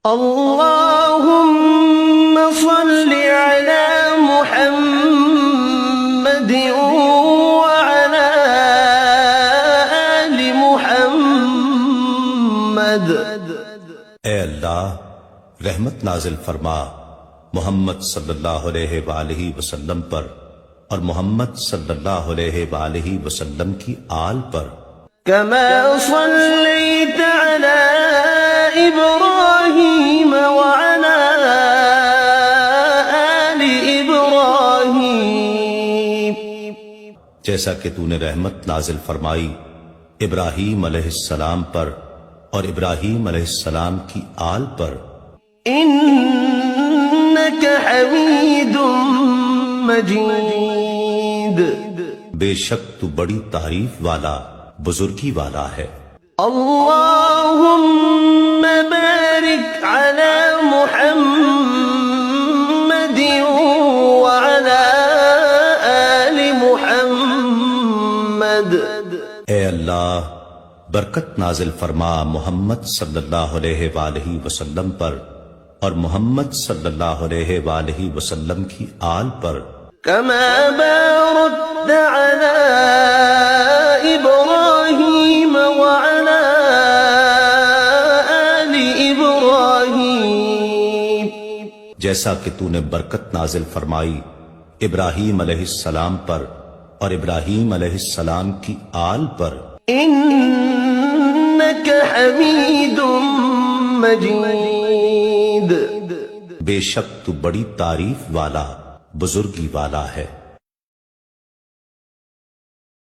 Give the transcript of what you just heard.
اللهم صل على محمد وعلى آل محمد۔ اے اللہ رحمت نازل فرما محمد صلی اللہ علیہ وآلہ وسلم پر اور محمد صلی اللہ علیہ وآلہ وسلم کی آل پر۔ كما صليت على إبراهيم وعلى آل إبراهيم، جیسا کہ تو نے رحمت نازل فرمائی ابراہیم علیہ السلام پر اور ابراہیم علیہ السلام کی آل پر۔ إنك حميد مجيد، بے شک تو بڑی تعریف والا بزرگی والا ہے۔ اللهم بارك على محمد وعلى آل محمد۔ اے اللہ برکت نازل فرما محمد صلی اللہ علیہ وآلہ وسلم پر اور محمد صلی اللہ علیہ وآلہ وسلم کی آل پر۔ كما باركت على إبراهيم وعلى آل إبراهيم، جیسا کہ تو نے برکت نازل فرمائی ابراہیم علیہ السلام پر اور ابراہیم علیہ السلام کی آل پر۔ إنك حميد مجيد، بے شک تو بڑی تعریف والا بزرگی والا ہے۔